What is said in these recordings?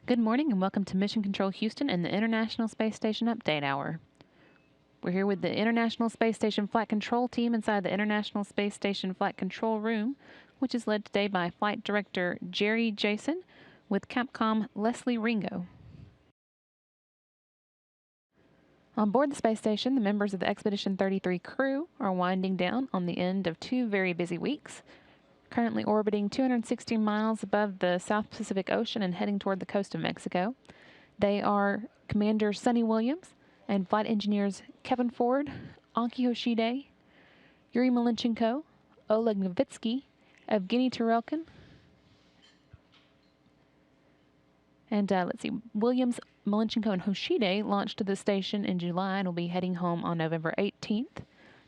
Good morning and welcome to Mission Control Houston and the International Space Station Update Hour. We're here with the International Space Station Flight Control Team inside the International Space Station Flight Control Room, which is led today by Flight Director Jerry Jason with Capcom Leslie Ringo. On board the space station, the members of the Expedition 33 crew are winding down on the end of 2 very busy weeks, currently orbiting 260 miles above the South Pacific Ocean and heading toward the coast of Mexico. They are Commander Sonny Williams and flight engineers Kevin Ford, Anki Hoshide, Yuri Malenchenko, Oleg Novitsky, Evgeny Tarelkin, and Williams, Malenchenko, and Hoshide launched to the station in July and will be heading home on November 18th.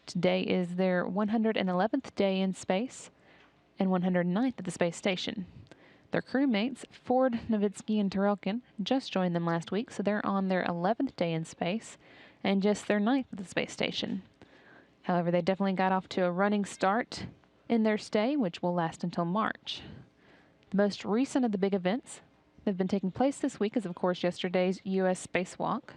Today is their 111th day in space and 109th at the space station. Their crewmates, Ford, Novitsky, and Tarelkin, just joined them last week, so they're on their 11th day in space and just their 9th at the space station. However, they definitely got off to a running start in their stay, which will last until March. The most recent of the big events that have been taking place this week is, of course, yesterday's U.S. spacewalk.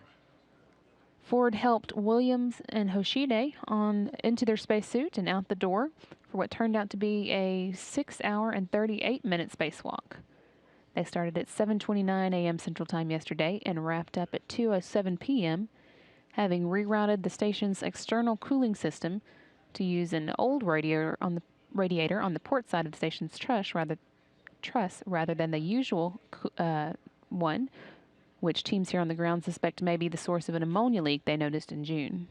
Ford helped Williams and Hoshide on into their spacesuit and out the door for what turned out to be a 6-hour and 38-minute spacewalk. They started at 7:29 a.m. Central Time yesterday and wrapped up at 2:07 p.m., having rerouted the station's external cooling system to use an old radiator on the port side of the station's truss rather than the usual one, which teams here on the ground suspect may be the source of an ammonia leak they noticed in June.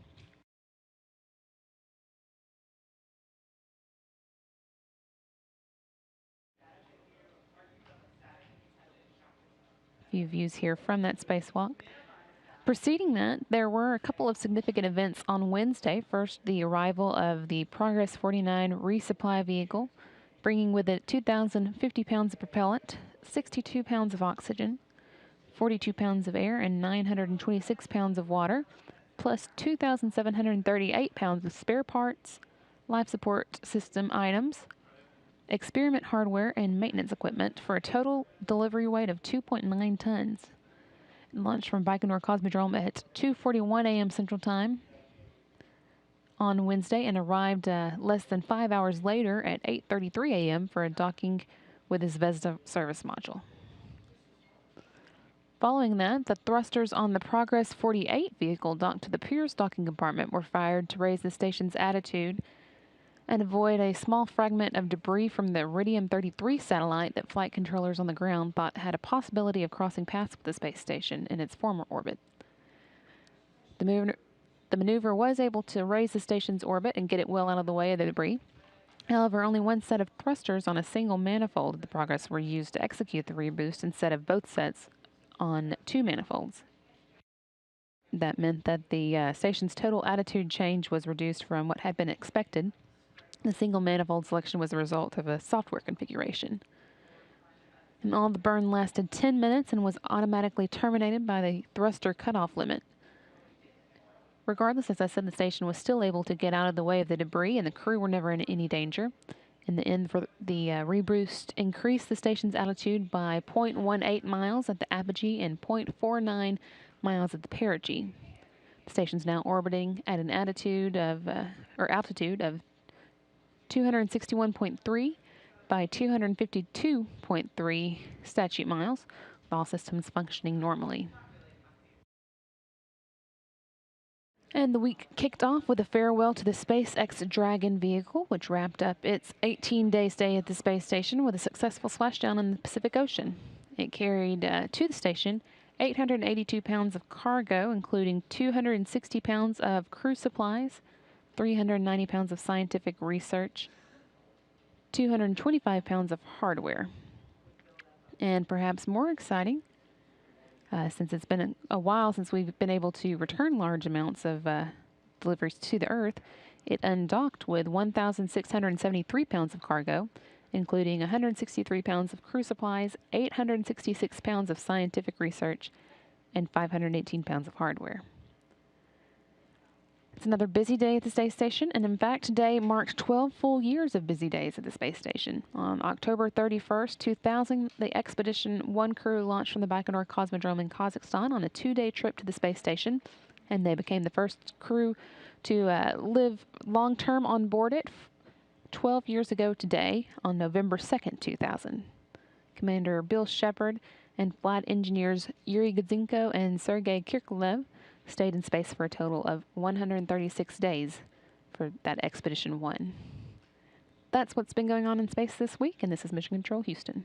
A few views here from that spacewalk. Preceding that, there were a couple of significant events on Wednesday. First, the arrival of the Progress 49 resupply vehicle, bringing with it 2,050 pounds of propellant, 62 pounds of oxygen, 42 pounds of air, and 926 pounds of water, plus 2,738 pounds of spare parts, life support system items, experiment hardware, and maintenance equipment for a total delivery weight of 2.9 tons. It launched from Baikonur Cosmodrome at 2:41 a.m. Central Time on Wednesday and arrived less than 5 hours later at 8:33 a.m. for a docking with his Zvezda service module. Following that, the thrusters on the Progress 48 vehicle docked to the Piers docking compartment were fired to raise the station's attitude and avoid a small fragment of debris from the Iridium 33 satellite that flight controllers on the ground thought had a possibility of crossing paths with the space station in its former orbit. The maneuver was able to raise the station's orbit and get it well out of the way of the debris. However, only one set of thrusters on a single manifold of the Progress were used to execute the reboost instead of both sets on 2 manifolds. That meant that the station's total attitude change was reduced from what had been expected. The single manifold selection was the result of a software configuration. And all the burn lasted 10 minutes and was automatically terminated by the thruster cutoff limit. Regardless, as I said, the station was still able to get out of the way of the debris, and the crew were never in any danger. In the end, the reboost increased the station's altitude by 0.18 miles at the apogee and 0.49 miles at the perigee. The station's now orbiting at an altitude of 261.3 by 252.3 statute miles, with all systems functioning normally. And the week kicked off with a farewell to the SpaceX Dragon vehicle, which wrapped up its 18-day stay at the space station with a successful splashdown in the Pacific Ocean. It carried to the station 882 pounds of cargo, including 260 pounds of crew supplies, 390 pounds of scientific research, 225 pounds of hardware. And perhaps more exciting, since it's been a while since we've been able to return large amounts of deliveries to the Earth, it undocked with 1,673 pounds of cargo, including 163 pounds of crew supplies, 866 pounds of scientific research, and 518 pounds of hardware. It's another busy day at the space station, and in fact, today marked 12 full years of busy days at the space station. On October 31st, 2000, the Expedition 1 crew launched from the Baikonur Cosmodrome in Kazakhstan on a 2-day trip to the space station, and they became the first crew to live long-term on board it 12 years ago today, on November 2nd, 2000. Commander Bill Shepard and flight engineers Yuri Gudzinko and Sergei Kirkorov stayed in space for a total of 136 days for that Expedition 1. That's what's been going on in space this week, and this is Mission Control Houston.